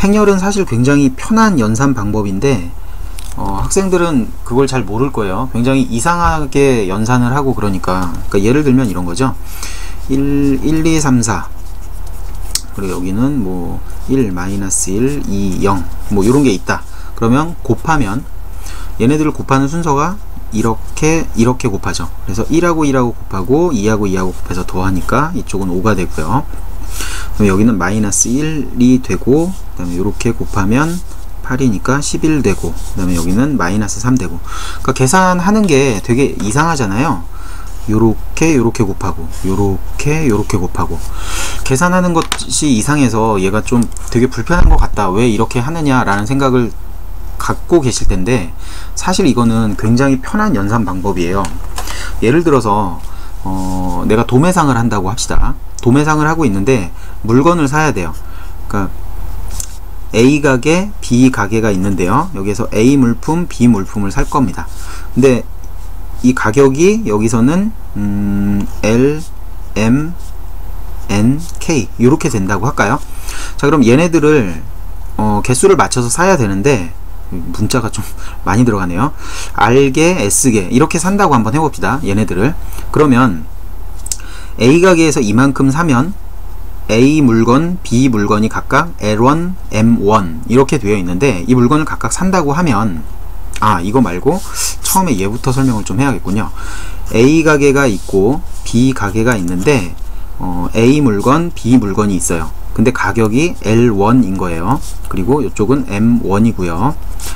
행렬은 사실 굉장히 편한 연산 방법인데 학생들은 그걸 잘 모를 거예요. 굉장히 이상하게 연산을 하고 그러니까 예를 들면 이런 거죠. 1, 2, 3, 4 그리고 여기는 뭐 1, 마이너스 1, 2, 0 뭐 이런 게 있다. 그러면 곱하면 얘네들을 곱하는 순서가 이렇게 곱하죠. 그래서 1하고 1하고 곱하고 2하고 2하고 곱해서 더하니까 이쪽은 5가 되고요. 그럼 여기는 마이너스 1이 되고, 그 다음에 이렇게 곱하면 8이니까 11 되고, 그 다음에 여기는 마이너스 3 되고. 그러니까 계산하는 게 되게 이상하잖아요. 요렇게 곱하고 요렇게 곱하고. 계산하는 것이 이상해서 얘가 좀 되게 불편한 것 같다, 왜 이렇게 하느냐 라는 생각을 갖고 계실 텐데, 사실 이거는 굉장히 편한 연산 방법이에요. 예를 들어서 내가 도매상을 한다고 합시다. 도매상을 하고 있는데 물건을 사야 돼요. 그러니까 A 가게, B 가게가 있는데요. 여기에서 A 물품, B 물품을 살 겁니다. 근데 이 가격이 여기서는 L, M, N, K 이렇게 된다고 할까요? 자, 그럼 얘네들을 개수를 맞춰서 사야 되는데, 문자가 좀 많이 들어가네요. R개, S개 이렇게 산다고 한번 해봅시다. 얘네들을. 그러면 A 가게에서 이만큼 사면 A 물건, B 물건이 각각 L1, M1 이렇게 되어 있는데, 이 물건을 각각 산다고 하면, 이거 말고 처음에 얘부터 설명을 좀 해야겠군요. A 가게가 있고 B 가게가 있는데 A 물건, B 물건이 있어요. 근데 가격이 L1인 거예요. 그리고 이쪽은 M1이고요.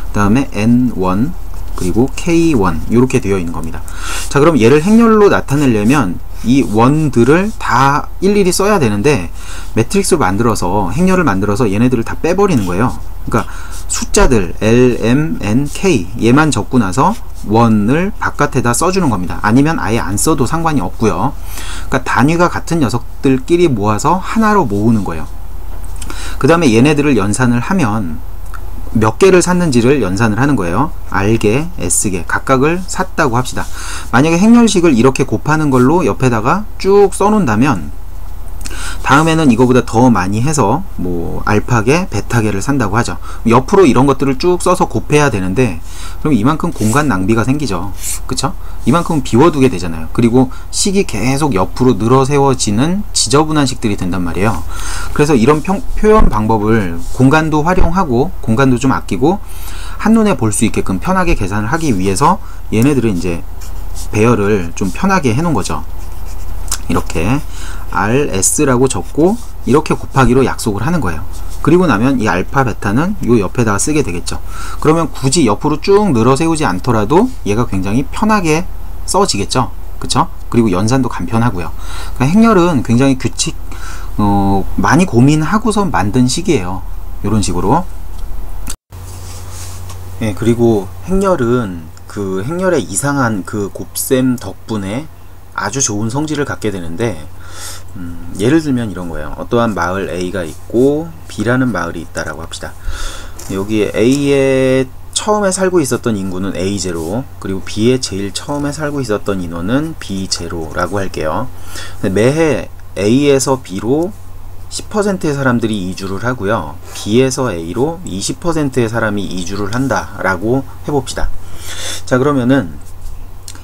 그 다음에 N1 그리고 K1 이렇게 되어 있는 겁니다. 자, 그럼 얘를 행렬로 나타내려면 이 원들을 다 일일이 써야 되는데, 매트릭스를 만들어서, 행렬을 만들어서 얘네들을 다 빼버리는 거예요. 그러니까 숫자들 L, M, N, K 얘만 적고 나서 원을 바깥에다 써주는 겁니다. 아니면 아예 안 써도 상관이 없고요. 그러니까 단위가 같은 녀석들끼리 모아서 하나로 모으는 거예요. 그 다음에 얘네들을 연산을 하면 몇 개를 샀는지를 연산을 하는 거예요. R개, S개 각각을 샀다고 합시다. 만약에 행렬식을 이렇게 곱하는 걸로 옆에다가 쭉 써놓는다면, 다음에는 이거보다 더 많이 해서 뭐 알파개, 베타개를 산다고 하죠. 옆으로 이런 것들을 쭉 써서 곱해야 되는데, 그럼 이만큼 공간 낭비가 생기죠. 그쵸? 이만큼 비워두게 되잖아요. 그리고 식이 계속 옆으로 늘어 세워지는 지저분한 식들이 된단 말이에요. 그래서 이런 표현 방법을 공간도 활용하고 공간도 좀 아끼고 한눈에 볼 수 있게끔 편하게 계산을 하기 위해서 얘네들은 이제 배열을 좀 편하게 해놓은 거죠. 이렇게 RS라고 적고 이렇게 곱하기로 약속을 하는 거예요. 그리고 나면 이 알파, 베타는 요 옆에다가 쓰게 되겠죠. 그러면 굳이 옆으로 쭉 늘어 세우지 않더라도 얘가 굉장히 편하게 써지겠죠. 그쵸? 그리고 연산도 간편하고요. 그러니까 행렬은 굉장히 많이 고민하고서 만든 식이에요. 요런 식으로. 예, 그리고 행렬은 그 행렬의 이상한 그 곱셈 덕분에 아주 좋은 성질을 갖게 되는데, 예를 들면 이런 거예요. 어떠한 마을 A가 있고 B라는 마을이 있다라고 합시다. 여기에 A에 처음에 살고 있었던 인구는 A0, 그리고 B에 제일 처음에 살고 있었던 인원은 B0라고 할게요. 매해 A에서 B로 10%의 사람들이 이주를 하고요, B에서 A로 20%의 사람이 이주를 한다라고 해봅시다. 자, 그러면은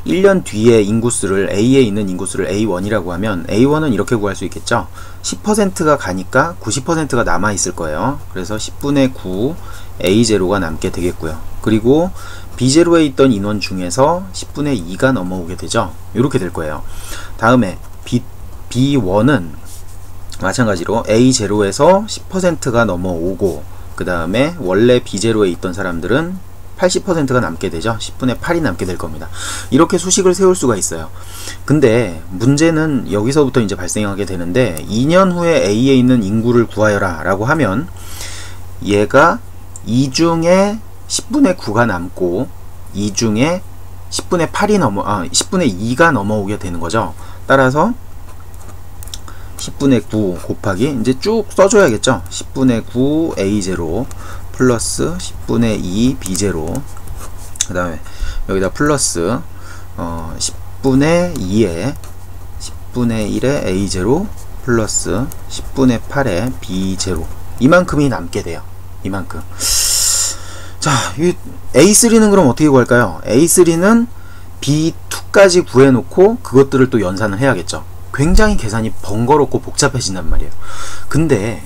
1년 뒤에 인구수를, A에 있는 인구수를 A1이라고 하면 A1은 이렇게 구할 수 있겠죠. 10%가 가니까 90%가 남아있을 거예요. 그래서 10분의 9 A0가 남게 되겠고요. 그리고 B0에 있던 인원 중에서 10분의 2가 넘어오게 되죠. 이렇게 될 거예요. 다음에 B1은 마찬가지로 A0에서 10%가 넘어오고, 그 다음에 원래 B0에 있던 사람들은 80%가 남게 되죠. 10분의 8이 남게 될 겁니다. 이렇게 수식을 세울 수가 있어요. 근데 문제는 여기서부터 이제 발생하게 되는데, 2년 후에 A에 있는 인구를 구하여라 라고 하면 얘가 2 중에 10분의 9가 남고 2 중에 10분의 2가 넘어오게 되는 거죠. 따라서 10분의 9 곱하기, 이제 쭉 써줘야겠죠. 10분의 9 A0 플러스 10분의 2 B0, 그 다음에 여기다 플러스 10분의 2에 10분의 1에 A0 플러스 10분의 8에 B0, 이만큼이 남게 돼요. 이만큼. 자, 이 A3는 그럼 어떻게 구할까요? A3는 B2까지 구해놓고 그것들을 또 연산을 해야겠죠. 굉장히 계산이 번거롭고 복잡해진단 말이에요. 근데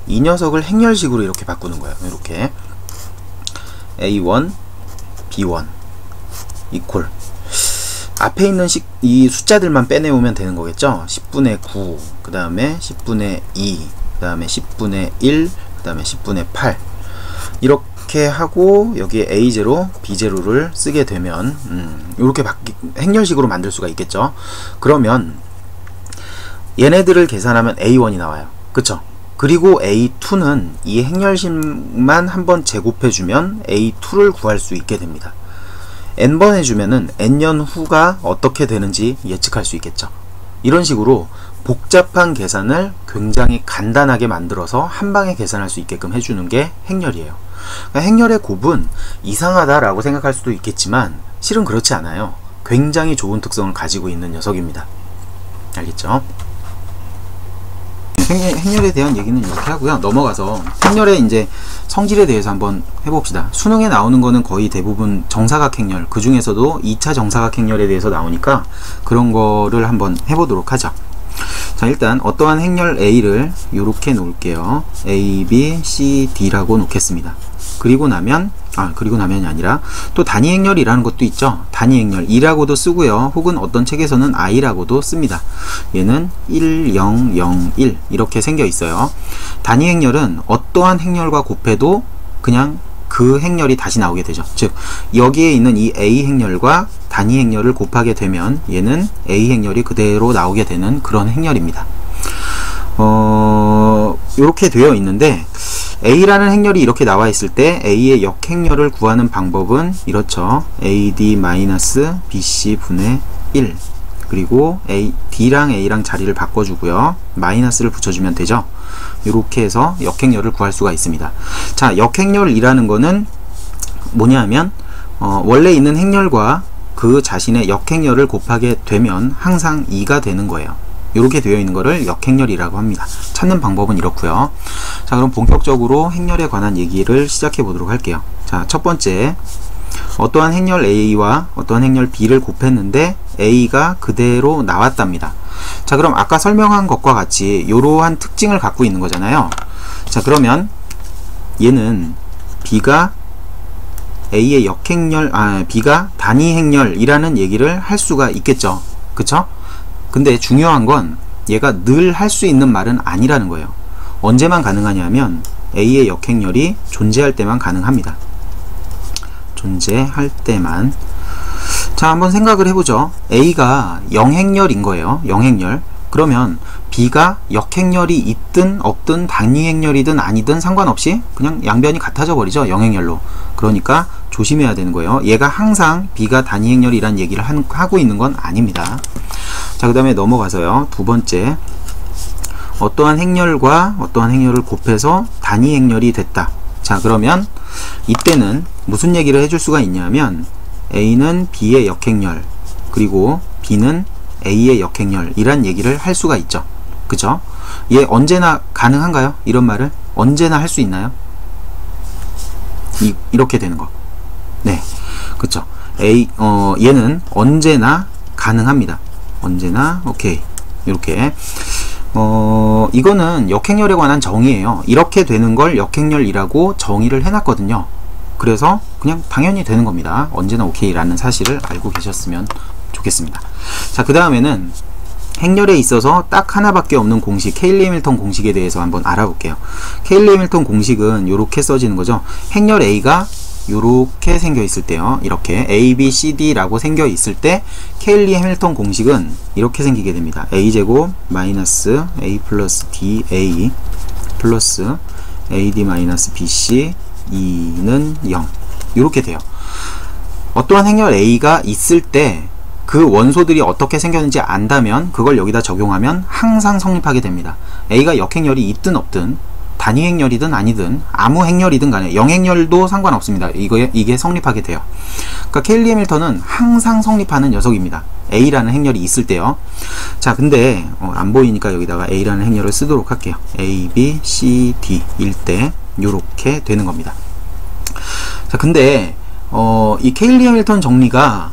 이 녀석을 행렬식으로 이렇게 바꾸는 거예요. 이렇게 A1, B1 이퀄 앞에 있는 이 숫자들만 빼내오면 되는 거겠죠. 10분의 9, 그 다음에 10분의 2, 그 다음에 10분의 1, 그 다음에 10분의 8 이렇게 하고 여기에 A0, B0를 쓰게 되면 이렇게 행렬식으로 만들 수가 있겠죠. 그러면 얘네들을 계산하면 A1이 나와요. 그쵸? 그리고 A2는 이 행렬식만 한번 제곱해주면 A2를 구할 수 있게 됩니다. n번 해주면은 n년 후가 어떻게 되는지 예측할 수 있겠죠. 이런 식으로 복잡한 계산을 굉장히 간단하게 만들어서 한방에 계산할 수 있게끔 해주는 게 행렬이에요. 그러니까 행렬의 곱은 이상하다라고 생각할 수도 있겠지만 실은 그렇지 않아요. 굉장히 좋은 특성을 가지고 있는 녀석입니다. 알겠죠? 행렬에 대한 얘기는 이렇게 하고요. 넘어가서 행렬의 이제 성질에 대해서 한번 해봅시다. 수능에 나오는 거는 거의 대부분 정사각 행렬, 그 중에서도 2차 정사각 행렬에 대해서 나오니까 그런 거를 한번 해보도록 하죠. 자, 일단 어떠한 행렬 A를 이렇게 놓을게요. A, B, C, D라고 놓겠습니다. 그리고 나면이 아니라 또 단위 행렬이라는 것도 있죠. 단위 행렬 2라고도 쓰고요. 혹은 어떤 책에서는 I라고도 씁니다. 얘는 1, 0, 0, 1 이렇게 생겨 있어요. 단위 행렬은 어떠한 행렬과 곱해도 그냥 그 행렬이 다시 나오게 되죠. 즉 여기에 있는 이 A 행렬과 단위 행렬을 곱하게 되면 얘는 A 행렬이 그대로 나오게 되는 그런 행렬입니다. 이렇게 되어 있는데 A라는 행렬이 이렇게 나와 있을 때 A의 역행렬을 구하는 방법은 이렇죠. AD-BC 분의 1 그리고 D랑 A랑 자리를 바꿔주고요. 마이너스를 붙여주면 되죠. 이렇게 해서 역행렬을 구할 수가 있습니다. 자, 역행렬이라는 거는 뭐냐면 원래 있는 행렬과 그 자신의 역행렬을 곱하게 되면 항상 2가 되는 거예요. 이렇게 되어 있는 거를 역행렬이라고 합니다. 찾는 방법은 이렇고요. 자, 그럼 본격적으로 행렬에 관한 얘기를 시작해 보도록 할게요. 자, 첫 번째, 어떠한 행렬 A와 어떠한 행렬 B를 곱했는데 A가 그대로 나왔답니다. 자, 그럼 아까 설명한 것과 같이 이러한 특징을 갖고 있는 거잖아요. 자, 그러면 얘는 B가 A의 역행렬, B가 단위 행렬이라는 얘기를 할 수가 있겠죠. 그쵸? 근데 중요한 건 얘가 늘 할 수 있는 말은 아니라는 거예요. 언제만 가능하냐면 A의 역행렬이 존재할 때만 가능합니다. 존재할 때만. 자, 한번 생각을 해보죠. A가 영행렬인 거예요. 영행렬. 그러면 B가 역행렬이 있든 없든 단위행렬이든 아니든 상관없이 그냥 양변이 같아져 버리죠. 영행렬로. 그러니까 조심해야 되는 거예요. 얘가 항상 B가 단위행렬이란 얘기를 하고 있는 건 아닙니다. 자, 그 다음에 넘어가서요. 두 번째, 어떠한 행렬과 어떠한 행렬을 곱해서 단위행렬이 됐다. 자, 그러면 이때는 무슨 얘기를 해줄 수가 있냐면 A는 B의 역행렬 그리고 B는 A의 역행렬 이란 얘기를 할 수가 있죠. 그죠? 얘 언제나 가능한가요? 이런 말을 언제나 할 수 있나요? 이렇게 되는 거. 네, 그쵸. 얘는 언제나 가능합니다. 언제나. 오케이. 이렇게. 이거는 역행렬에 관한 정의예요. 이렇게 되는 걸 역행렬이라고 정의를 해놨거든요. 그래서 그냥 당연히 되는 겁니다. 언제나 오케이라는 사실을 알고 계셨으면 좋겠습니다. 자, 그 다음에는 행렬에 있어서 딱 하나밖에 없는 공식, 케일리 해밀턴 공식에 대해서 한번 알아볼게요. 케일리 해밀턴 공식은 이렇게 써지는 거죠. 행렬 A가 이렇게 생겨 있을 때요. 이렇게 A, B, C, D라고 생겨 있을 때 케일리 해밀턴 공식은 이렇게 생기게 됩니다. A제곱 마이너스 A 플러스 DA 플러스 AD 마이너스 BC 2는 0 이렇게 돼요. 어떠한 행렬 A가 있을 때 그 원소들이 어떻게 생겼는지 안다면 그걸 여기다 적용하면 항상 성립하게 됩니다. A가 역행렬이 있든 없든 단위 행렬이든 아니든 아무 행렬이든 간에 영행렬도 상관없습니다. 이게 성립하게 돼요. 그러니까 케일리 해밀턴은 항상 성립하는 녀석입니다. A라는 행렬이 있을 때요. 자, 근데 안 보이니까 여기다가 A라는 행렬을 쓰도록 할게요. A, B, C, D 일 때 요렇게 되는 겁니다. 자, 근데 이 케일리 해밀턴 정리가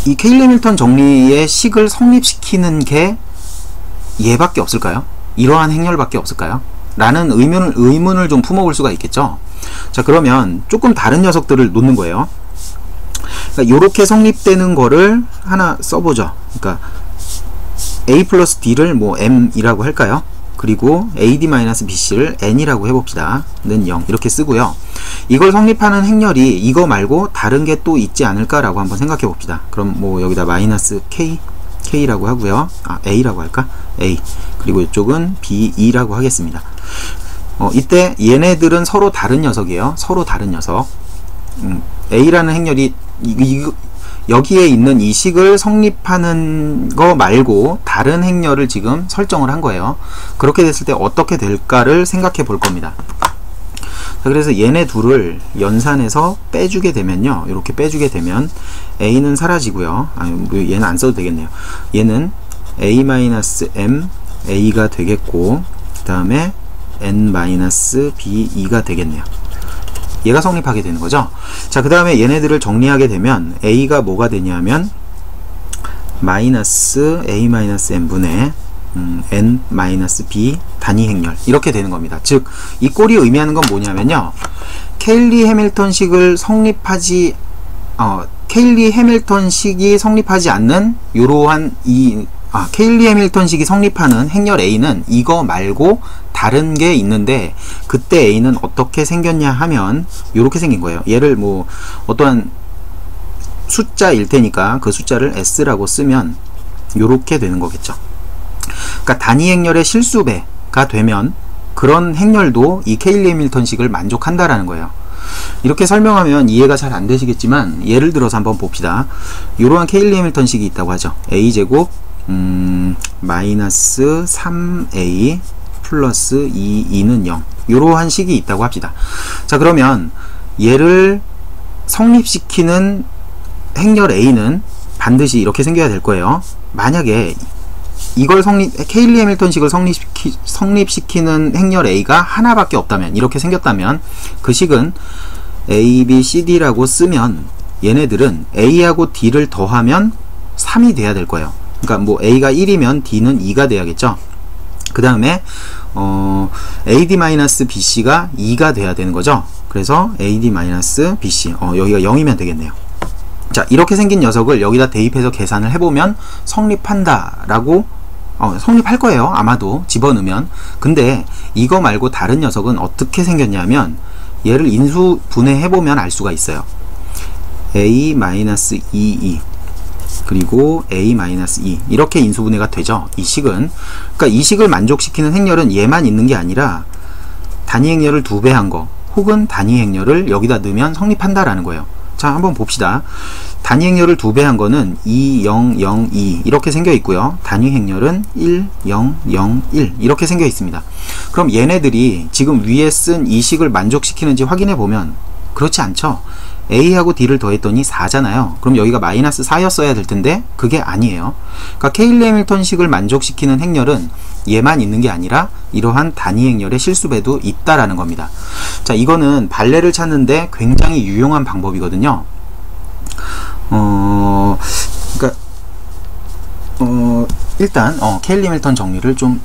이 케일리 해밀턴 정리의 식을 성립시키는 게 얘밖에 없을까요? 이러한 행렬밖에 없을까요? 라는 의문을 좀 품어볼 수가 있겠죠. 자, 그러면 조금 다른 녀석들을 놓는 거예요. 그러니까 요렇게 성립되는 거를 하나 써보죠. 그러니까 a 플러스 d를 뭐 m이라고 할까요? 그리고 ad-bc를 n이라고 해봅시다. 는 0 이렇게 쓰고요. 이걸 성립하는 행렬이 이거 말고 다른 게 또 있지 않을까라고 한번 생각해 봅시다. 그럼 뭐 여기다 마이너스 k라고 하고요. a라고 할까? a 그리고 이쪽은 be라고 하겠습니다. 이때 얘네들은 서로 다른 녀석이에요. 서로 다른 녀석. a라는 행렬이 여기에 있는 이 식을 성립하는 거 말고 다른 행렬을 지금 설정을 한 거예요. 그렇게 됐을 때 어떻게 될까를 생각해 볼 겁니다. 자, 그래서 얘네 둘을 연산해서 빼주게 되면요, 이렇게 빼주게 되면 a는 사라지고요. 얘는 안 써도 되겠네요. 얘는 a-m a가 되겠고, 그 다음에 n-b2가 되겠네요. 얘가 성립하게 되는 거죠. 자, 그 다음에 얘네들을 정리하게 되면 a가 뭐가 되냐면 마이너스 a-m분의 n-b 단위 행렬 이렇게 되는 겁니다. 즉, 이 꼴이 의미하는 건 뭐냐면요, 케일리 해밀턴식을 성립하지 케일리 해밀턴식이 성립하지 않는 요러한 케일리 해밀턴식이 성립하는 행렬 a는 이거 말고 다른 게 있는데, 그때 a는 어떻게 생겼냐 하면 요렇게 생긴 거예요. 얘를 뭐 어떠한 숫자일 테니까 그 숫자를 s라고 쓰면 요렇게 되는 거겠죠. 그러니까 단위 행렬의 실수배가 되면 그런 행렬도 이 케일리 해밀턴식을 만족한다라는 거예요. 이렇게 설명하면 이해가 잘 안 되시겠지만 예를 들어서 한번 봅시다. 이러한 케일리 해밀턴식이 있다고 하죠. a제곱 마이너스 3a 플러스 2는 0 이러한 식이 있다고 합시다. 자, 그러면 얘를 성립시키는 행렬 a는 반드시 이렇게 생겨야 될 거예요. 만약에 이걸 케일리 해밀턴식을 성립시키는 행렬 a가 하나밖에 없다면, 이렇게 생겼다면 그 식은 a, b, c, d라고 쓰면 얘네들은 a하고 d를 더하면 3이 돼야 될 거예요. 그러니까 뭐 a가 1이면 d는 2가 돼야겠죠. 그 다음에 ad-bc가 2가 돼야 되는 거죠. 그래서 ad-bc 여기가 0이면 되겠네요. 자, 이렇게 생긴 녀석을 여기다 대입해서 계산을 해보면 성립한다라고 성립할 거예요. 아마도 집어넣으면. 근데 이거 말고 다른 녀석은 어떻게 생겼냐면 얘를 인수 분해해보면 알 수가 있어요. a-2e 그리고 a-2 이렇게 인수분해가 되죠. 이 식은. 그러니까 이 식을 만족시키는 행렬은 얘만 있는 게 아니라 단위 행렬을 2배한 거 혹은 단위 행렬을 여기다 넣으면 성립한다라는 거예요. 자, 한번 봅시다. 단위 행렬을 2배한 거는 2, 0, 0, 2 이렇게 생겨 있고요. 단위 행렬은 1, 0, 0, 1 이렇게 생겨 있습니다. 그럼 얘네들이 지금 위에 쓴 이 식을 만족시키는지 확인해 보면 그렇지 않죠. a하고 d를 더했더니 4잖아요. 그럼 여기가 마이너스 4였어야 될 텐데 그게 아니에요. 그러니까 케일리 해밀턴식을 만족시키는 행렬은 얘만 있는 게 아니라 이러한 단위 행렬의 실수배도 있다라는 겁니다. 자, 이거는 발레를 찾는데 굉장히 유용한 방법이거든요. 그러니까 일단 케일리 해밀턴 정리를 좀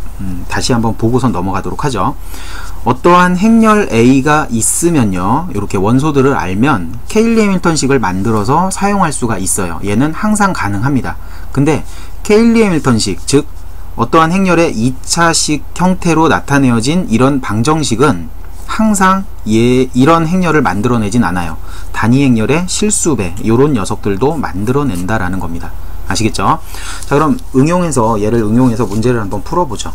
다시 한번 보고서 넘어가도록 하죠. 어떠한 행렬 a가 있으면요, 이렇게 원소들을 알면 케일리 해밀턴식을 만들어서 사용할 수가 있어요. 얘는 항상 가능합니다. 근데 케일리 해밀턴식, 즉 어떠한 행렬의 2차식 형태로 나타내어진 이런 방정식은 항상 이런 행렬을 만들어내진 않아요. 단위 행렬의 실수배, 요런 녀석들도 만들어낸다라는 겁니다. 아시겠죠? 자, 그럼 얘를 응용해서 문제를 한번 풀어보죠.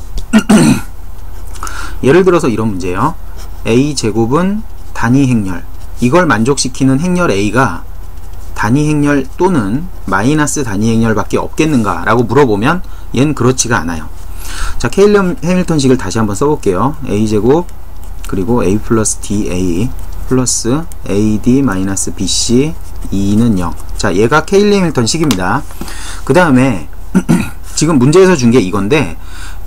예를 들어서 이런 문제예요. a제곱은 단위 행렬, 이걸 만족시키는 행렬 a가 단위 행렬 또는 마이너스 단위 행렬 밖에 없겠는가 라고 물어보면 얘는 그렇지가 않아요. 자, 케일리 해밀턴식을 다시 한번 써볼게요. a제곱 그리고 a 플러스 da 플러스 ad-bc 2는 0. 자, 얘가 케일리 해밀턴식입니다. 그 다음에 지금 문제에서 준 게 이건데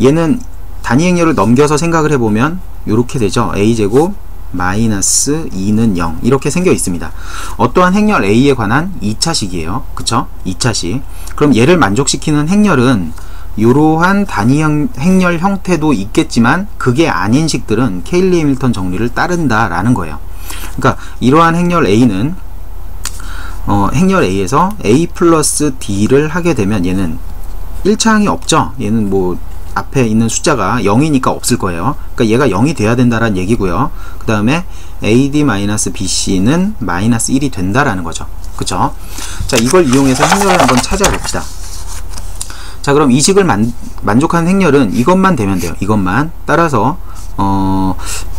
얘는 단위 행렬을 넘겨서 생각을 해보면 요렇게 되죠. a제곱 마이너스 2는 0 이렇게 생겨 있습니다. 어떠한 행렬 a에 관한 2차식이에요. 그쵸? 2차식. 그럼 얘를 만족시키는 행렬은 이러한 단위 행렬 형태도 있겠지만 그게 아닌 식들은 케일리 해밀턴 정리를 따른다 라는 거예요. 그러니까 이러한 행렬 a는 행렬 a에서 a 플러스 d를 하게 되면 얘는 1차항이 없죠. 얘는 뭐 앞에 있는 숫자가 0이니까 없을 거예요. 그러니까 얘가 0이 돼야 된다라는 얘기고요. 그 다음에 AD-BC는 마이너스 1이 된다라는 거죠. 그쵸? 자, 이걸 이용해서 행렬을 한번 찾아봅시다. 자, 그럼 이 식을 만족하는 행렬은 이것만 되면 돼요. 이것만. 따라서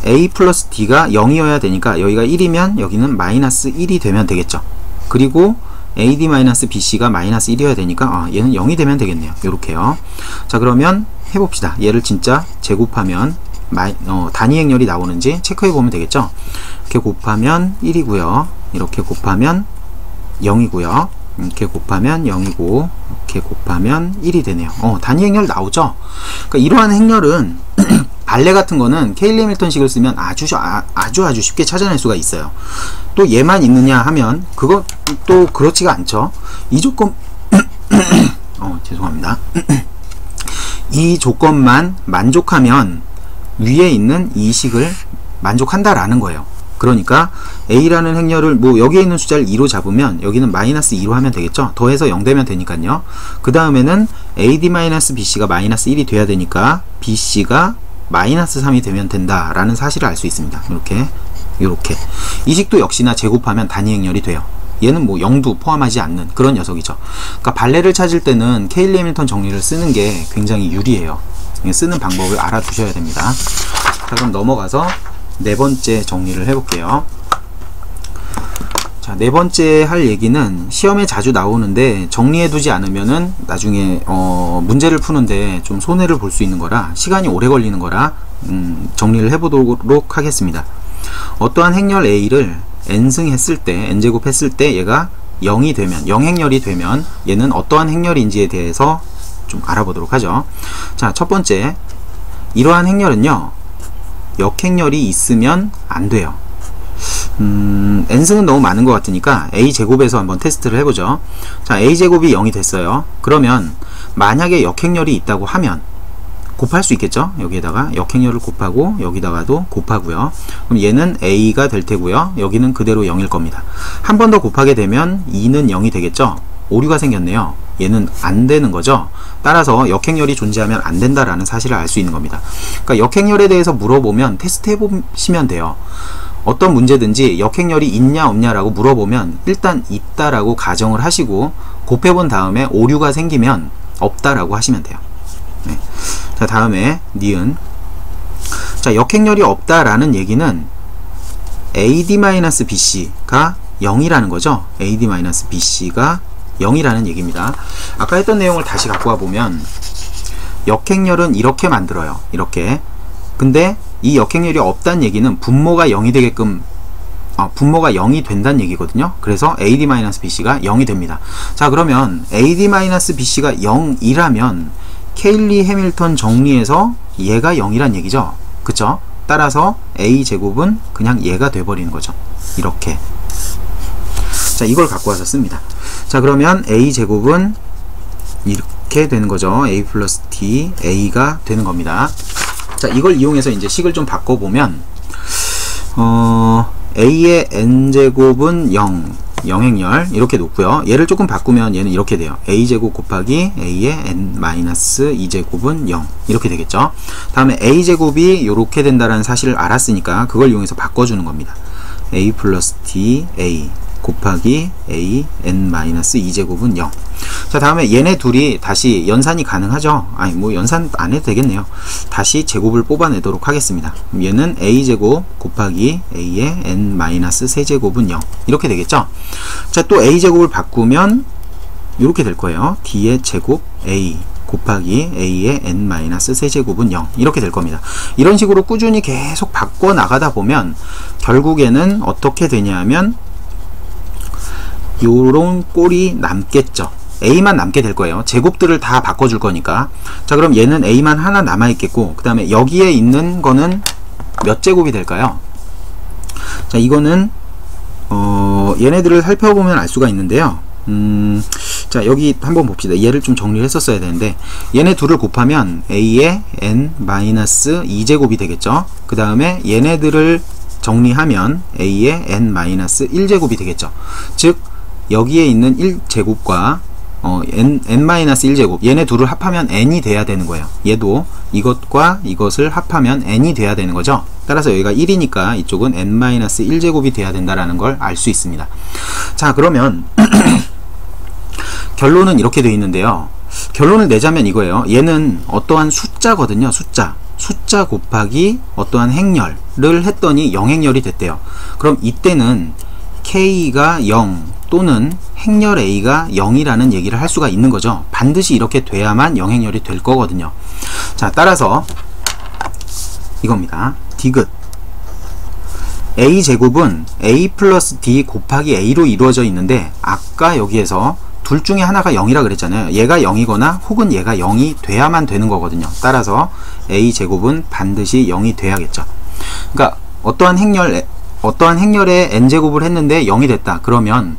A 플러스 D가 0이어야 되니까 여기가 1이면 여기는 마이너스 1이 되면 되겠죠. 그리고 AD-BC가 마이너스 1이어야 되니까 얘는 0이 되면 되겠네요. 요렇게요. 자, 그러면 해봅시다. 얘를 진짜 제곱하면 단위 행렬이 나오는지 체크해 보면 되겠죠. 이렇게 곱하면 1이고요. 이렇게 곱하면 0이고요. 이렇게 곱하면 0이고 이렇게 곱하면 1이 되네요. 단위 행렬 나오죠. 그러니까 이러한 행렬은 발레 같은 거는 케일리 해밀턴식을 쓰면 아주 쉽게 찾아낼 수가 있어요. 또 얘만 있느냐 하면 그거 또 그렇지가 않죠. 이 조건 죄송합니다. 이 조건만 만족하면 위에 있는 이 식을 만족한다라는 거예요. 그러니까 a라는 행렬을 뭐 여기에 있는 숫자를 2로 잡으면 여기는 마이너스 2로 하면 되겠죠. 더해서 0 되면 되니까요. 그 다음에는 AD-BC가 마이너스 1이 돼야 되니까 BC가 마이너스 3이 되면 된다라는 사실을 알 수 있습니다. 이렇게 이 식도 역시나 제곱하면 단위 행렬이 돼요. 얘는 뭐 0도 포함하지 않는 그런 녀석이죠. 그러니까 발레를 찾을 때는 케일리 해밀턴 정리를 쓰는 게 굉장히 유리해요. 쓰는 방법을 알아두셔야 됩니다. 자, 그럼 넘어가서 네 번째 정리를 해볼게요. 자, 네 번째 할 얘기는 시험에 자주 나오는데 정리해두지 않으면은 나중에 문제를 푸는데 좀 손해를 볼 수 있는 거라 시간이 오래 걸리는 거라 정리를 해보도록 하겠습니다. 어떠한 행렬 a를 n승 했을 때 n제곱 했을 때 얘가 0이 되면 0행렬이 되면 얘는 어떠한 행렬인지에 대해서 좀 알아보도록 하죠. 자, 첫 번째, 이러한 행렬은요 역행렬이 있으면 안 돼요. n승은 너무 많은 것 같으니까 a제곱에서 한번 테스트를 해보죠. 자, a제곱이 0이 됐어요. 그러면 만약에 역행렬이 있다고 하면 곱할 수 있겠죠. 여기에다가 역행렬을 곱하고 여기다가도 곱하고요. 그럼 얘는 a가 될 테고요. 여기는 그대로 0일 겁니다. 한 번 더 곱하게 되면 2는 0이 되겠죠. 오류가 생겼네요. 얘는 안 되는 거죠. 따라서 역행렬이 존재하면 안 된다라는 사실을 알 수 있는 겁니다. 그러니까 역행렬에 대해서 물어보면 테스트 해보시면 돼요. 어떤 문제든지 역행렬이 있냐 없냐라고 물어보면 일단 있다라고 가정을 하시고 곱해본 다음에 오류가 생기면 없다라고 하시면 돼요. 네. 자, 다음에 니은. 자, 역행렬이 없다라는 얘기는 AD-BC가 0이라는 거죠. AD-BC가 0이라는 얘기입니다. 아까 했던 내용을 다시 갖고 와보면 역행렬은 이렇게 만들어요. 이렇게. 근데 이 역행렬이 없다는 얘기는 분모가 0이 되게끔 분모가 0이 된다는 얘기거든요. 그래서 AD-BC가 0이 됩니다. 자, 그러면 AD-BC가 0이라면 케일리 해밀턴 정리에서 얘가 0이란 얘기죠. 그쵸? 따라서 a제곱은 그냥 얘가 돼버리는 거죠. 이렇게. 자, 이걸 갖고 와서 씁니다. 자, 그러면 a제곱은 이렇게 되는 거죠. a 플러스 d a가 되는 겁니다. 자, 이걸 이용해서 이제 식을 좀 바꿔보면 a의 n제곱은 0행렬 이렇게 놓고요. 얘를 조금 바꾸면 얘는 이렇게 돼요. a제곱 곱하기 a의 n-2제곱은 0 이렇게 되겠죠. 다음에 a제곱이 이렇게 된다는 사실을 알았으니까 그걸 이용해서 바꿔주는 겁니다. a 플러스 d a 곱하기 a n-2제곱은 0. 자, 다음에 얘네 둘이 다시 연산이 가능하죠. 아니 뭐 연산 안 해도 되겠네요. 다시 제곱을 뽑아내도록 하겠습니다. 얘는 a제곱 곱하기 a의 n-3제곱은 0 이렇게 되겠죠. 자, 또 a제곱을 바꾸면 이렇게 될 거예요. d의 제곱 a 곱하기 a의 n-3제곱은 0 이렇게 될 겁니다. 이런 식으로 꾸준히 계속 바꿔 나가다 보면 결국에는 어떻게 되냐 하면 요런 꼴이 남겠죠. a만 남게 될 거예요. 제곱들을 다 바꿔줄 거니까. 자, 그럼 얘는 a만 하나 남아 있겠고 그 다음에 여기에 있는 거는 몇 제곱이 될까요? 자, 이거는 얘네들을 살펴보면 알 수가 있는데요. 자, 여기 한번 봅시다. 얘를 좀 정리를 했었어야 되는데, 얘네 둘을 곱하면 a의 n-2제곱이 되겠죠. 그 다음에 얘네들을 정리하면 a의 n-1제곱이 되겠죠. 즉 여기에 있는 1제곱과 n-1제곱, 얘네 둘을 합하면 n이 돼야 되는 거예요. 얘도 이것과 이것을 합하면 n이 돼야 되는 거죠. 따라서 여기가 1이니까 이쪽은 n-1제곱이 돼야 된다라는 걸 알 수 있습니다. 자, 그러면 결론은 이렇게 되어 있는데요. 결론을 내자면 이거예요. 얘는 어떠한 숫자거든요. 숫자 곱하기 어떠한 행렬을 했더니 영행렬이 됐대요. 그럼 이때는 k가 0 또는 행렬 a가 0이라는 얘기를 할 수가 있는 거죠. 반드시 이렇게 돼야만 영행렬이 될 거거든요. 자, 따라서 이겁니다. 디귿 a제곱은 a 플러스 d 곱하기 a로 이루어져 있는데, 아까 여기에서 둘 중에 하나가 0이라 그랬잖아요. 얘가 0이거나 혹은 얘가 0이 돼야만 되는 거거든요. 따라서 a제곱은 반드시 0이 돼야겠죠. 그러니까 어떠한 행렬에 n제곱을 했는데 0이 됐다. 그러면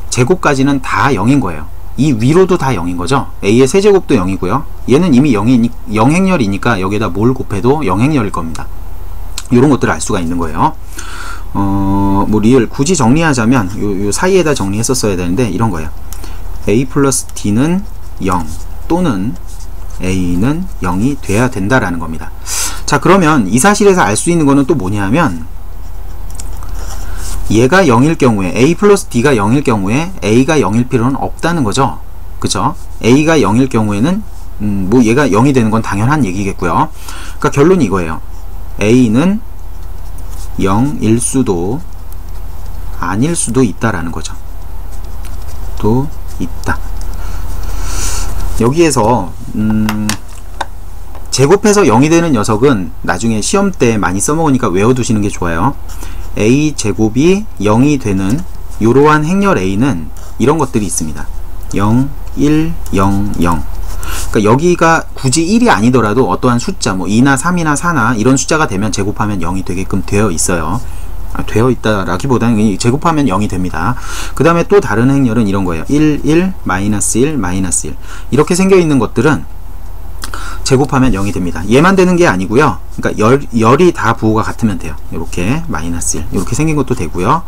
제곱까지는 다 0인 거예요. 이 위로도 다 0인 거죠. a의 세제곱도 0이고요. 얘는 이미 0행렬이니까 여기에다 뭘 곱해도 0행렬일 겁니다. 이런 것들을 알 수가 있는 거예요. 뭐 리을 굳이 정리하자면 요 사이에다 정리했었어야 되는데 이런 거예요. a 플러스 d는 0 또는 a는 0이 돼야 된다라는 겁니다. 자, 그러면 이 사실에서 알 수 있는 거는 또 뭐냐면, 얘가 0일 경우에, a 플러스 d가 0일 경우에 a가 0일 필요는 없다는 거죠. 그죠? a가 0일 경우에는 뭐 얘가 0이 되는 건 당연한 얘기겠고요. 그러니까 결론이 이거예요. a는 0일 수도 아닐 수도 있다라는 거죠. 또 있다. 여기에서 제곱해서 0이 되는 녀석은 나중에 시험 때 많이 써먹으니까 외워두시는 게 좋아요. a 제곱이 0이 되는 이러한 행렬 a는 이런 것들이 있습니다. 0, 1, 0, 0. 그러니까 여기가 굳이 1이 아니더라도 어떠한 숫자, 뭐 2나 3이나 4나 이런 숫자가 되면 제곱하면 0이 되게끔 되어 있어요. 되어 있다라기보다는 제곱하면 0이 됩니다. 그 다음에 또 다른 행렬은 이런 거예요. 1, 1, 마이너스 1, 마이너스 1. 이렇게 생겨 있는 것들은 제곱하면 0이 됩니다. 얘만 되는 게 아니고요. 그러니까 열이 다 부호가 같으면 돼요. 이렇게 마이너스 1 이렇게 생긴 것도 되고요.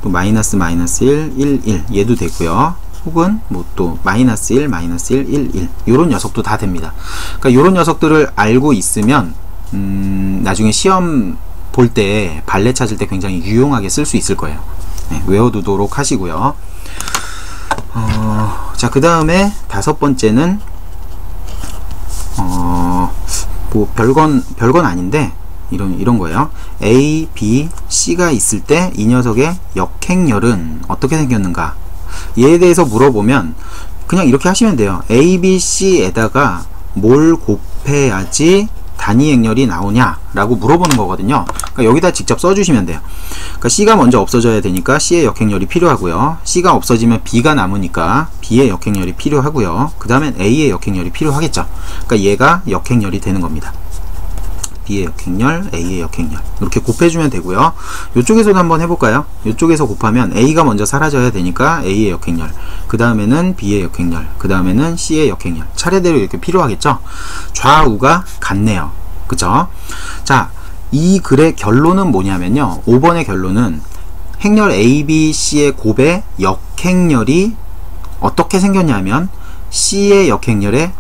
또 마이너스 1, 1, 1 얘도 되고요. 혹은 뭐 또 마이너스 1, 마이너스 1, 1, 1 요런 녀석도 다 됩니다. 그러니까 요런 녀석들을 알고 있으면 나중에 시험 볼 때 발레 찾을 때 굉장히 유용하게 쓸 수 있을 거예요. 네, 외워두도록 하시고요. 자, 그 다음에 다섯 번째는 뭐 별건 아닌데 이런 거예요. A, B, C가 있을 때 이 녀석의 역행렬은 어떻게 생겼는가? 얘에 대해서 물어보면 그냥 이렇게 하시면 돼요. A, B, C에다가 뭘 곱해야지 단위 행렬이 나오냐 라고 물어보는 거거든요. 그러니까 여기다 직접 써주시면 돼요. 그러니까 C가 먼저 없어져야 되니까 C의 역행렬이 필요하고요. C가 없어지면 B가 남으니까 B의 역행렬이 필요하고요. 그 다음엔 A의 역행렬이 필요하겠죠. 그러니까 얘가 역행렬이 되는 겁니다. B의 역행렬, A의 역행렬 이렇게 곱해주면 되고요. 이쪽에서도 한번 해볼까요? 이쪽에서 곱하면 A가 먼저 사라져야 되니까 A의 역행렬, 그 다음에는 B의 역행렬, 그 다음에는 C의 역행렬 차례대로 이렇게 필요하겠죠. 좌우가 같네요. 그쵸? 자, 이 글의 결론은 뭐냐면요, 5번의 결론은 행렬 A, B, C의 곱의 역행렬이 어떻게 생겼냐면 C의 역행렬과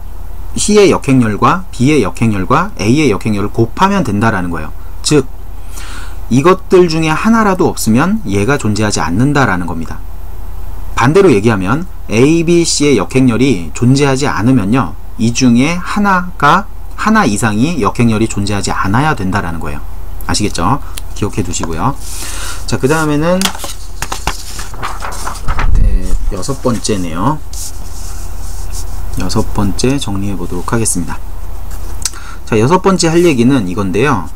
B의 역행렬과 A의 역행렬을 곱하면 된다라는 거예요. 즉 이것들 중에 하나라도 없으면 얘가 존재하지 않는다라는 겁니다. 반대로 얘기하면 A, B, C의 역행렬이 존재하지 않으면요, 이 중에 하나 이상이 역행렬이 존재하지 않아야 된다라는 거예요. 아시겠죠? 기억해 두시고요. 자, 그 다음에는 여섯 번째네요. 여섯 번째 정리해 보도록 하겠습니다. 자, 여섯 번째 할 얘기는 이건데요.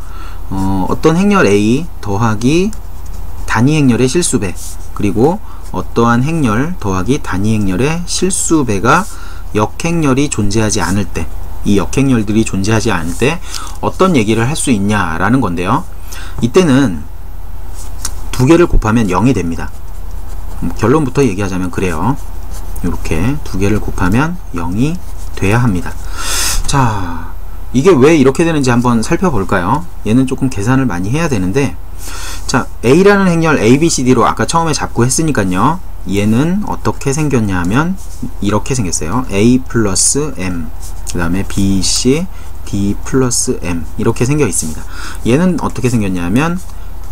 어떤 행렬 A 더하기 단위 행렬의 실수배, 그리고 어떠한 행렬 더하기 단위 행렬의 실수배가 역행렬이 존재하지 않을 때, 이 역행렬들이 존재하지 않을 때 어떤 얘기를 할 수 있냐라는 건데요. 이때는 두 개를 곱하면 0이 됩니다. 결론부터 얘기하자면 그래요. 이렇게 두 개를 곱하면 0이 돼야 합니다. 자, 이게 왜 이렇게 되는지 한번 살펴볼까요? 얘는 조금 계산을 많이 해야 되는데, 자, A라는 행렬 ABCD로 아까 처음에 잡고 했으니까요. 얘는 어떻게 생겼냐 하면 이렇게 생겼어요. A 플러스 M, 그 다음에 B, C, D 플러스 M 이렇게 생겨 있습니다. 얘는 어떻게 생겼냐 하면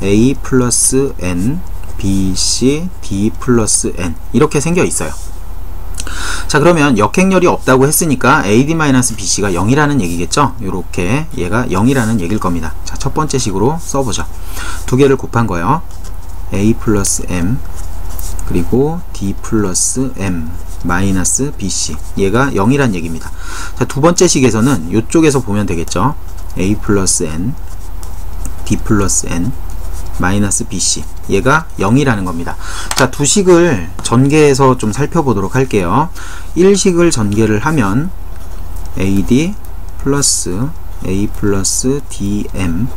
A 플러스 N, B, C, D 플러스 N 이렇게 생겨 있어요. 자, 그러면 역행렬이 없다고 했으니까 AD-BC가 0이라는 얘기겠죠. 요렇게 얘가 0이라는 얘기일 겁니다. 자, 첫 번째 식으로 써보죠. 두 개를 곱한 거예요. A 플러스 M 그리고 D 플러스 M 마이너스 BC, 얘가 0이란 얘기입니다. 자, 두 번째 식에서는 이쪽에서 보면 되겠죠. A 플러스 N, D 플러스 N 마이너스 BC, 얘가 0이라는 겁니다. 자, 두 식을 전개해서 좀 살펴보도록 할게요. 1식을 전개를 하면 AD 플러스 A 플러스 DM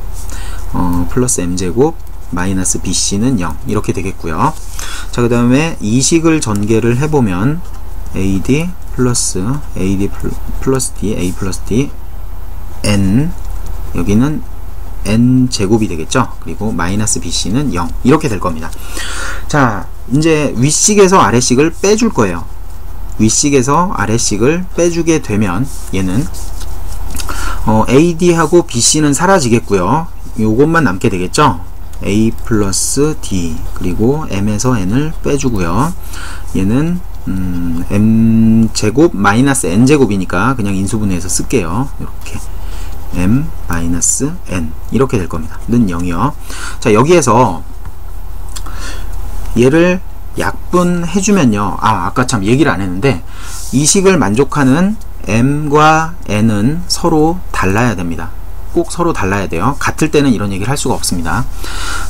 플러스 M제곱 마이너스 BC는 0 이렇게 되겠고요. 자, 그 다음에 2식을 전개를 해보면 AD 플러스 AD 플러스 D, A 플러스 D, N, 여기는 N 제곱이 되겠죠. 그리고 마이너스 BC는 0 이렇게 될 겁니다. 자, 이제 윗식에서 아래식을 빼줄 거예요. 윗식에서 아래식을 빼주게 되면 얘는 AD하고 BC는 사라지겠고요. 요것만 남게 되겠죠. A 플러스 D 그리고 M에서 N을 빼주고요. 얘는 M제곱 마이너스 N제곱이니까 그냥 인수분해해서 쓸게요. 이렇게 M 마이너스 N 이렇게 될 겁니다. 는 0이요. 자, 여기에서 얘를 약분해주면요. 아까 참 얘기를 안 했는데 이 식을 만족하는 M과 N은 서로 달라야 됩니다. 꼭 서로 달라야 돼요. 같을 때는 이런 얘기를 할 수가 없습니다.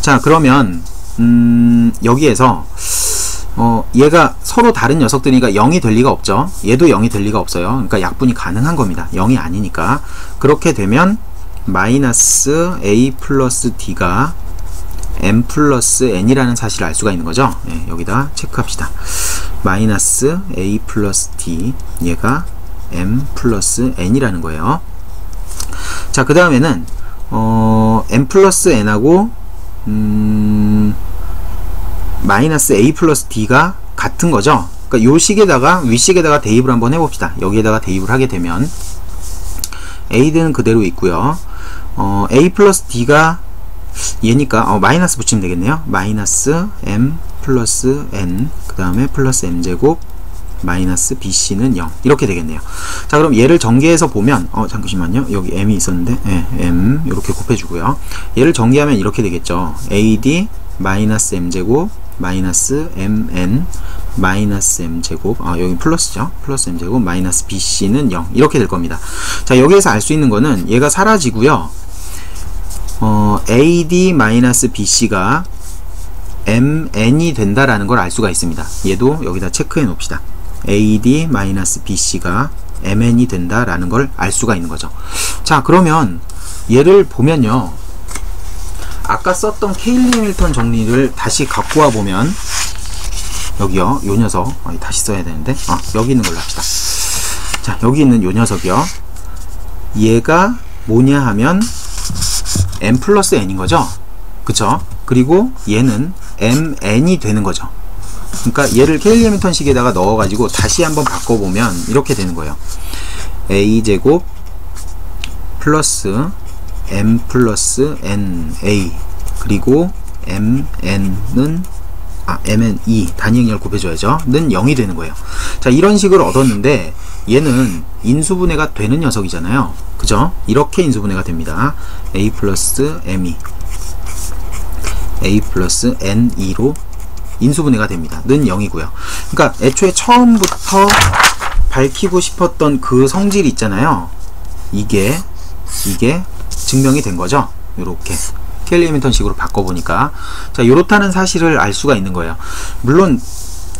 자, 그러면 여기에서 얘가 서로 다른 녀석들이니까 0이 될 리가 없죠. 얘도 0이 될 리가 없어요. 그러니까 약분이 가능한 겁니다. 0이 아니니까. 그렇게 되면 마이너스 A 플러스 D가 M 플러스 N이라는 사실을 알 수가 있는 거죠. 네, 여기다 체크합시다. 마이너스 A 플러스 D, 얘가 M 플러스 N이라는 거예요. 자, 그 다음에는 M 플러스 N하고 마이너스 A 플러스 D가 같은 거죠. 그러니까 요 식에다가 윗식에다가 대입을 한번 해봅시다. 여기에다가 대입을 하게 되면 A는 그대로 있고요. A 플러스 D가 얘니까 마이너스 붙이면 되겠네요. 마이너스 M 플러스 N 그 다음에 플러스 M제곱 마이너스 BC는 0 이렇게 되겠네요. 자, 그럼 얘를 전개해서 보면 잠시만요. 여기 M이 있었는데 M 이렇게 곱해주고요. 얘를 전개하면 이렇게 되겠죠. AD 마이너스 M제곱 마이너스 MN 마이너스 M제곱 여기 플러스죠. 플러스 M제곱 마이너스 BC는 0 이렇게 될 겁니다. 자, 여기에서 알 수 있는 거는 얘가 사라지고요. AD 마이너스 BC가 MN이 된다라는 걸 알 수가 있습니다. 얘도 여기다 체크해 놓읍시다. AD 마이너스 BC가 MN이 된다라는 걸 알 수가 있는 거죠. 자, 그러면 얘를 보면요. 아까 썼던 케일리 해밀턴 정리를 다시 갖고 와 보면 여기요. 요 녀석 다시 써야 되는데 여기 있는 걸로 합시다. 자, 여기 있는 요 녀석이요. 얘가 뭐냐 하면 M 플러스 N인 거죠. 그쵸? 그리고 얘는 MN이 되는 거죠. 그러니까 얘를 케일리 해밀턴 식에다가 넣어가지고 다시 한번 바꿔보면 이렇게 되는 거예요. A제곱 플러스 M 플러스 NA 그리고 MN은 MN2 단위행렬 곱해줘야죠. 는 0이 되는 거예요. 자, 이런 식을 얻었는데 얘는 인수분해가 되는 녀석이잖아요. 그죠? 이렇게 인수분해가 됩니다. A 플러스 M2 A 플러스 N2로 인수분해가 됩니다. 는 0이고요. 그러니까 애초에 처음부터 밝히고 싶었던 그 성질이 있잖아요. 이게 증명이 된 거죠. 요렇게 케일리 해밀턴 식으로 바꿔보니까 자, 요렇다는 사실을 알 수가 있는 거예요. 물론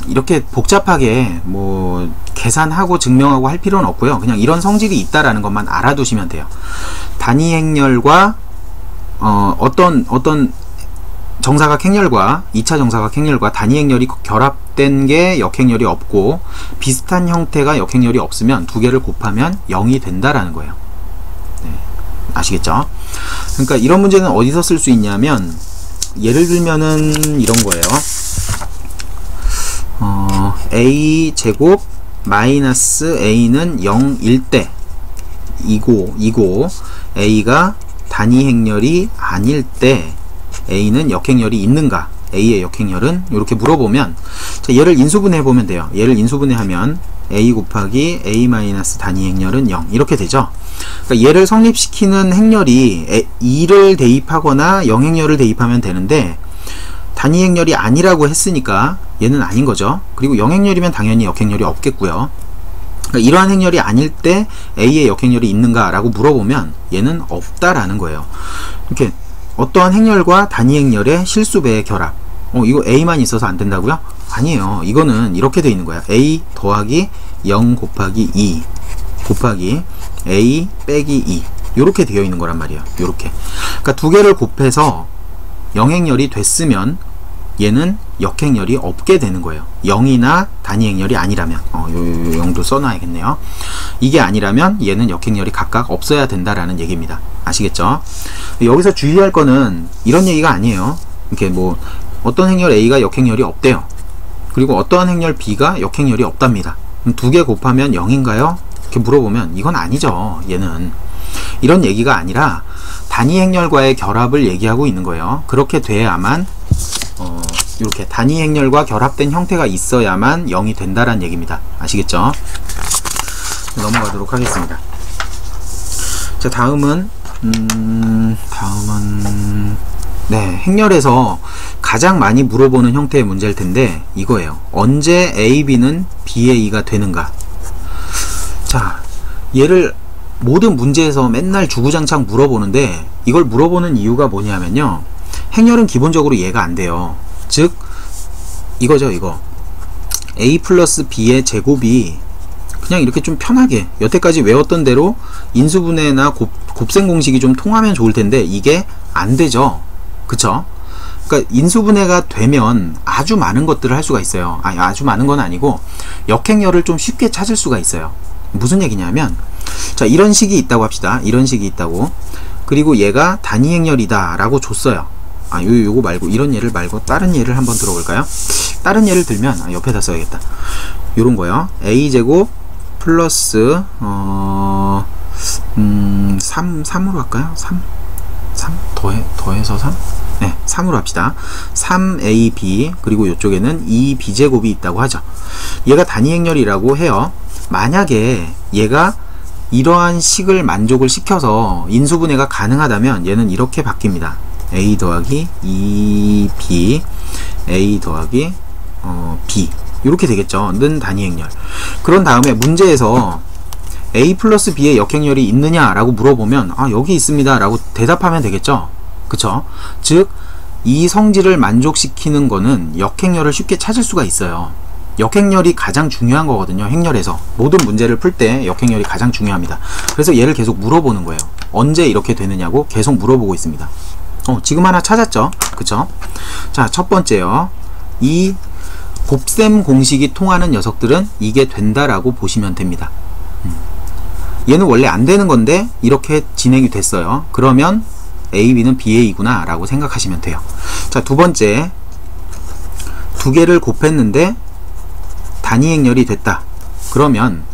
이렇게 복잡하게 뭐 계산하고 증명하고 할 필요는 없고요. 그냥 이런 성질이 있다라는 것만 알아두시면 돼요. 단위 행렬과 어떤 정사각 행렬과 2차 정사각 행렬과 단위 행렬이 결합된 게 역행렬이 없고 비슷한 형태가 역행렬이 없으면 두 개를 곱하면 0이 된다라는 거예요. 네, 아시겠죠? 그러니까 이런 문제는 어디서 쓸 수 있냐면 예를 들면은 이런 거예요. a 제곱 마이너스 a는 0일 때 이고 a가 단위 행렬이 아닐 때 a는 역행렬이 있는가, a의 역행렬은 이렇게 물어보면, 자, 얘를 인수분해 보면 돼요. 얘를 인수분해하면 a 곱하기 a 마이너스 단위 행렬은 0 이렇게 되죠. 그러니까 얘를 성립시키는 행렬이 2를 대입하거나 0행렬을 대입하면 되는데 단위 행렬이 아니라고 했으니까 얘는 아닌 거죠. 그리고 0행렬이면 당연히 역행렬이 없겠고요. 그러니까 이러한 행렬이 아닐 때 a의 역행렬이 있는가 라고 물어보면 얘는 없다라는 거예요. 이렇게 어떠한 행렬과 단위 행렬의 실수배의 결합, 이거 a만 있어서 안 된다고요? 아니에요. 이거는 이렇게 돼 있는 거야. a 더하기 0 곱하기 2 곱하기 a 빼기 2 요렇게 되어 있는 거란 말이에요. 요렇게. 그러니까 두 개를 곱해서 영행렬이 됐으면 얘는 역행렬이 없게 되는 거예요. 0이나 단위 행렬이 아니라면. 요 0도 써놔야겠네요. 이게 아니라면 얘는 역행렬이 각각 없어야 된다라는 얘기입니다. 아시겠죠? 여기서 주의할 거는 이런 얘기가 아니에요. 이렇게 뭐 어떤 행렬 A가 역행렬이 없대요. 그리고 어떠한 행렬 B가 역행렬이 없답니다. 두 개 곱하면 0인가요? 이렇게 물어보면 이건 아니죠. 얘는 이런 얘기가 아니라 단위 행렬과의 결합을 얘기하고 있는 거예요. 그렇게 돼야만 이렇게 단위 행렬과 결합된 형태가 있어야만 0이 된다라는 얘기입니다. 아시겠죠? 넘어가도록 하겠습니다. 자, 다음은 네, 행렬에서 가장 많이 물어보는 형태의 문제일 텐데 이거예요. 언제 A, B는 B의 2가 되는가? 자, 얘를 모든 문제에서 맨날 주구장창 물어보는데 이걸 물어보는 이유가 뭐냐면요, 행렬은 기본적으로 얘가 안 돼요. 즉 이거죠. 이거 A 플러스 B의 제곱이 그냥 이렇게 좀 편하게 여태까지 외웠던 대로 인수분해나 곱셈 공식이 좀 통하면 좋을 텐데 이게 안 되죠. 그쵸? 그러니까 인수분해가 되면 아주 많은 것들을 할 수가 있어요. 아주 많은 건 아니고 역행렬을 좀 쉽게 찾을 수가 있어요. 무슨 얘기냐면, 자, 이런 식이 있다고 합시다. 이런 식이 있다고. 그리고 얘가 단위 행렬이다 라고 줬어요. 요거 말고, 이런 예를 말고 다른 예를 한번 들어볼까요? 다른 예를 들면 옆에다 써야겠다. 요런 거요. a제곱 플러스 3으로 할까요? 3 더해서 3? 네, 3으로 합시다. 3ab 그리고 이쪽에는 2b제곱이 있다고 하죠. 얘가 단위 행렬이라고 해요. 만약에 얘가 이러한 식을 만족을 시켜서 인수분해가 가능하다면 얘는 이렇게 바뀝니다. a 더하기 2b a 더하기 b 이렇게 되겠죠. 는 단위 행렬. 그런 다음에 문제에서 a 플러스 b의 역행렬이 있느냐 라고 물어보면 여기 있습니다 라고 대답하면 되겠죠. 그쵸? 즉 이 성질을 만족시키는 거는 역행렬을 쉽게 찾을 수가 있어요. 역행렬이 가장 중요한 거거든요. 행렬에서 모든 문제를 풀 때 역행렬이 가장 중요합니다. 그래서 얘를 계속 물어보는 거예요. 언제 이렇게 되느냐고 계속 물어보고 있습니다. 지금 하나 찾았죠? 그쵸? 자, 첫 번째요. 이 곱셈 공식이 통하는 녀석들은 이게 된다라고 보시면 됩니다. 얘는 원래 안 되는 건데 이렇게 진행이 됐어요. 그러면 A, B는 B의 2구나 라고 생각하시면 돼요. 자, 두 번째, 두 개를 곱했는데 단위 행렬이 됐다. 그러면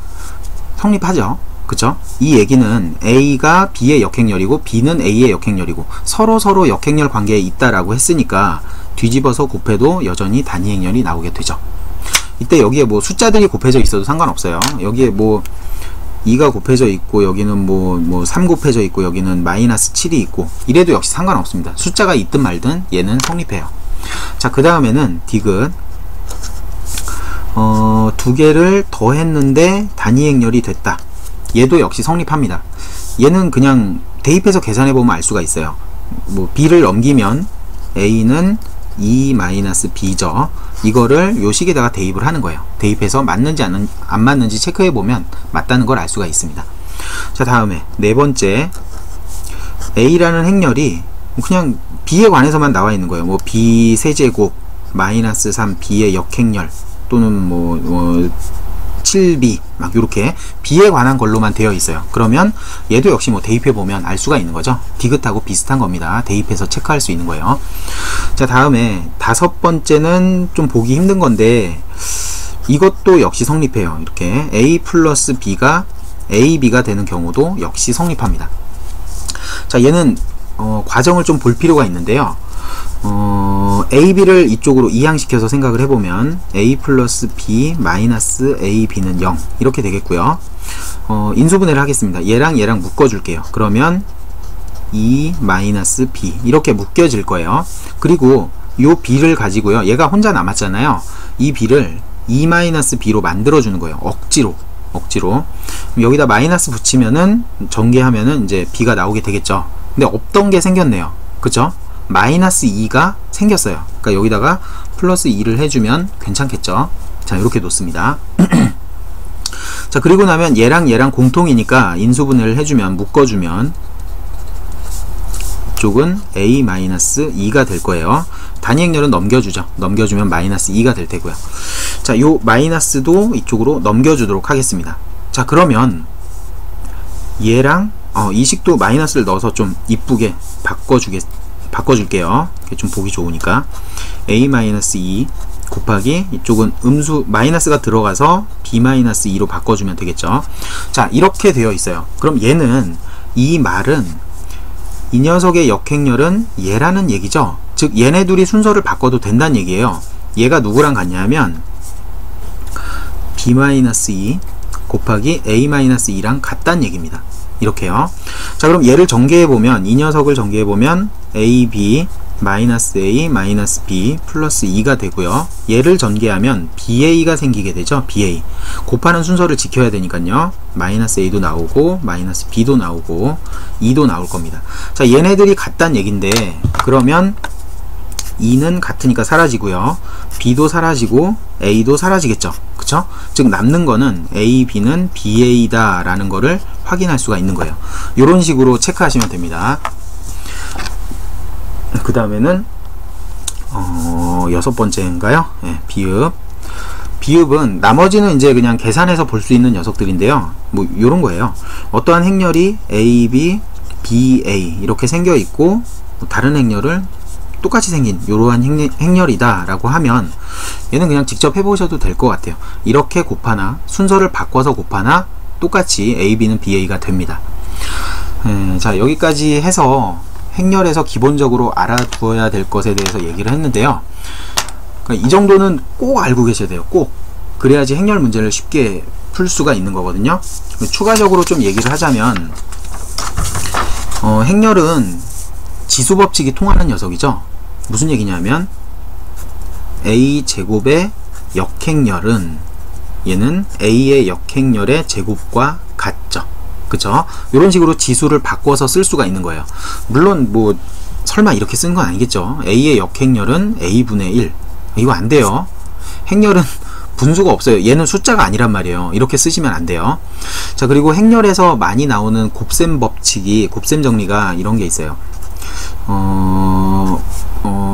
성립하죠. 그쵸? 이 얘기는 A가 B의 역행렬이고 B는 A의 역행렬이고 서로 역행렬 관계에 있다라고 했으니까 뒤집어서 곱해도 여전히 단위 행렬이 나오게 되죠. 이때 여기에 뭐 숫자들이 곱해져 있어도 상관없어요. 여기에 뭐 2가 곱해져 있고 여기는 뭐 3 곱해져 있고 여기는 마이너스 7이 있고 이래도 역시 상관없습니다. 숫자가 있든 말든 얘는 성립해요. 자, 그 다음에는 디귿, 두 개를 더했는데 단위 행렬이 됐다. 얘도 역시 성립합니다. 얘는 그냥 대입해서 계산해보면 알 수가 있어요. 뭐 b를 넘기면 a는 2-b죠. 이거를 요 식에다가 대입을 하는 거예요. 대입해서 맞는지 안 맞는지 체크해보면 맞다는 걸 알 수가 있습니다. 자, 다음에 네 번째, A라는 행렬이 그냥 b에 관해서만 나와 있는 거예요. 뭐 b 세제곱 마이너스 3 b의 역행렬 또는 뭐 7b 막 이렇게 b에 관한 걸로만 되어 있어요. 그러면 얘도 역시 뭐 대입해 보면 알 수가 있는 거죠. 디귿하고 비슷한 겁니다. 대입해서 체크할 수 있는 거예요. 자, 다음에 5번째는 좀 보기 힘든 건데 이것도 역시 성립해요. 이렇게 a 플러스 b가 ab가 되는 경우도 역시 성립합니다. 자, 얘는 과정을 좀 볼 필요가 있는데요. AB를 이쪽으로 이항시켜서 생각을 해보면 A 플러스 B 마이너스 AB는 0 이렇게 되겠고요. 인수분해를 하겠습니다. 얘랑 얘랑 묶어줄게요. 그러면 2 마이너스 B 이렇게 묶여질 거예요. 그리고 요 B를 가지고요. 얘가 혼자 남았잖아요. 이 B를 2 마이너스 B로 만들어주는 거예요. 억지로. 여기다 마이너스 붙이면은 전개하면은 이제 B가 나오게 되겠죠. 근데 없던 게 생겼네요. 그쵸? 마이너스 2가 생겼어요. 그러니까 여기다가 플러스 2를 해주면 괜찮겠죠. 자, 이렇게 놓습니다. 자, 그리고 나면 얘랑 얘랑 공통이니까 인수분해를 해주면 묶어주면 이쪽은 a 마이너스 2가 될 거예요. 단위 행렬은 넘겨주죠. 넘겨주면 마이너스 2가 될 테고요. 자, 요 마이너스도 이쪽으로 넘겨주도록 하겠습니다. 자, 그러면 얘랑 이 식도 마이너스를 넣어서 좀 이쁘게 바꿔줄게요. 좀 보기 좋으니까 a-2 곱하기 이쪽은 음수 마이너스가 들어가서 b-2로 바꿔주면 되겠죠. 자, 이렇게 되어 있어요. 그럼 얘는 이 말은 이 녀석의 역행렬은 얘라는 얘기죠. 즉 얘네 둘이 순서를 바꿔도 된다는 얘기예요. 얘가 누구랑 같냐면 b-2 곱하기 a-2랑 같다는 얘기입니다. 이렇게요. 자, 그럼 얘를 전개해보면 이 녀석을 전개해보면 AB 마이너스 A 마이너스 B 플러스 2가 되고요. 얘를 전개하면 BA가 생기게 되죠. BA 곱하는 순서를 지켜야 되니까요. 마이너스 A도 나오고 마이너스 B도 나오고 2도 나올 겁니다. 자, 얘네들이 같다는 얘긴데 그러면 2는 같으니까 사라지고요. B도 사라지고 A도 사라지겠죠. 그쵸? 즉 남는 거는 A, B는 BA다 라는 거를 확인할 수가 있는 거예요. 이런 식으로 체크하시면 됩니다. 그 다음에는 6번째인가요? 네, 비읍은 나머지는 이제 그냥 계산해서 볼 수 있는 녀석들인데요. 뭐 요런 거예요. 어떠한 행렬이 A, B, BA 이렇게 생겨 있고 다른 행렬을 똑같이 생긴 이러한 행렬이다 라고 하면 얘는 그냥 직접 해보셔도 될 것 같아요. 이렇게 곱하나 순서를 바꿔서 곱하나 똑같이 A, B는 BA가 됩니다. 자, 여기까지 해서 행렬에서 기본적으로 알아두어야 될 것에 대해서 얘기를 했는데요. 그러니까 이 정도는 꼭 알고 계셔야 돼요. 꼭. 그래야지 행렬 문제를 쉽게 풀 수가 있는 거거든요. 추가적으로 좀 얘기를 하자면 행렬은 지수법칙이 통하는 녀석이죠. 무슨 얘기냐면 A제곱의 역행렬은 얘는 A의 역행렬의 제곱과 같죠. 그쵸? 이런 식으로 지수를 바꿔서 쓸 수가 있는 거예요. 물론 뭐 설마 이렇게 쓴 건 아니겠죠. A의 역행렬은 A분의 1 이거 안 돼요. 행렬은 분수가 없어요. 얘는 숫자가 아니란 말이에요. 이렇게 쓰시면 안 돼요. 자, 그리고 행렬에서 많이 나오는 곱셈 법칙이 곱셈 정리가 이런 게 있어요.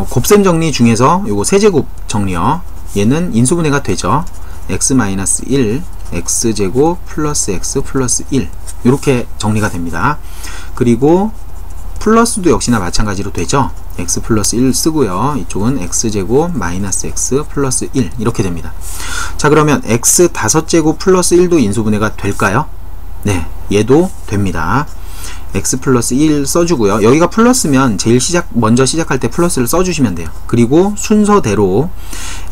곱셈 정리 중에서 요거 세제곱 정리요. 얘는 인수분해가 되죠. x-1 x제곱 플러스 x 플러스 1 이렇게 정리가 됩니다. 그리고 플러스도 역시나 마찬가지로 되죠. x 플러스 1 쓰고요. 이쪽은 x제곱 마이너스 x 플러스 1 이렇게 됩니다. 자, 그러면 x 5제곱 플러스 1도 인수분해가 될까요? 네, 얘도 됩니다. x 플러스 1 써주고요. 여기가 플러스면 제일 먼저 시작할 때 플러스를 써주시면 돼요. 그리고 순서대로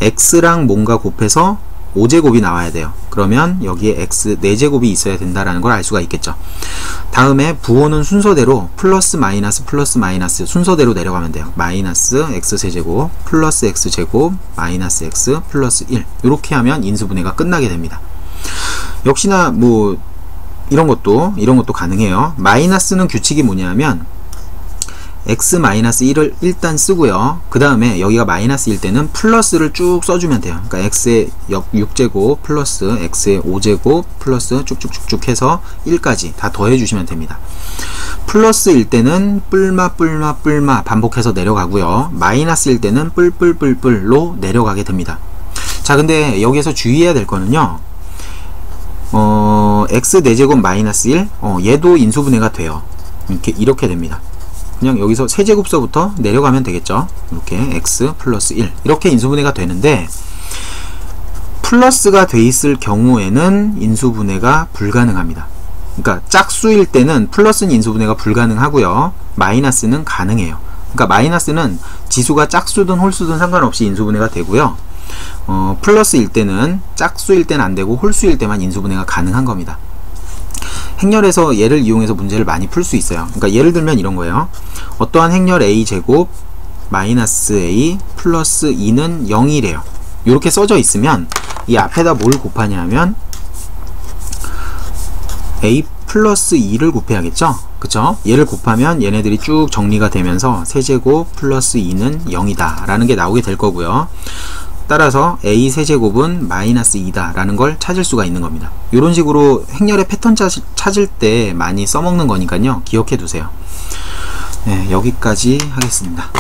x랑 뭔가 곱해서 5제곱이 나와야 돼요. 그러면 여기에 x 4제곱이 있어야 된다라는 걸 알 수가 있겠죠. 다음에 부호는 순서대로 플러스 마이너스 순서대로 내려가면 돼요. 마이너스 x세제곱 플러스 x제곱 마이너스 x 플러스 1 이렇게 하면 인수분해가 끝나게 됩니다. 역시나 뭐 이런 것도 가능해요. 마이너스는 규칙이 뭐냐면 x-1을 일단 쓰고요. 그 다음에 여기가 마이너스일 때는 플러스를 쭉 써주면 돼요. 그러니까 x의 6제곱 플러스 x의 5제곱 플러스 쭉쭉쭉쭉 해서 1까지 다 더해 주시면 됩니다. 플러스일 때는 뿔마 반복해서 내려가고요. 마이너스일 때는 뿔로 내려가게 됩니다. 자, 근데 여기에서 주의해야 될 거는요, x 4제곱 마이너스 1, 얘도 인수분해가 돼요. 이렇게 됩니다. 그냥 여기서 세제곱서부터 내려가면 되겠죠. 이렇게 x 플러스 1 이렇게 인수분해가 되는데, 플러스가 돼 있을 경우에는 인수분해가 불가능합니다. 그러니까 짝수일 때는 플러스는 인수분해가 불가능하고요, 마이너스는 가능해요. 그러니까 마이너스는 지수가 짝수든 홀수든 상관없이 인수분해가 되고요, 플러스일 때는 짝수일 때는 안되고 홀수일 때만 인수분해가 가능한 겁니다. 행렬에서 얘를 이용해서 문제를 많이 풀 수 있어요. 그러니까 예를 들면 이런 거예요. 어떠한 행렬 a제곱 마이너스 a 플러스 2는 0이래요. 이렇게 써져 있으면 이 앞에다 뭘 곱하냐 하면 a 플러스 2를 곱해야겠죠. 그쵸? 얘를 곱하면 얘네들이 쭉 정리가 되면서 세제곱 플러스 2는 0이다 라는 게 나오게 될 거고요. 따라서 a 세제곱은 마이너스 2다 라는 걸 찾을 수가 있는 겁니다. 이런 식으로 행렬의 패턴 찾을 때 많이 써먹는 거니까요, 기억해 두세요. 네, 여기까지 하겠습니다.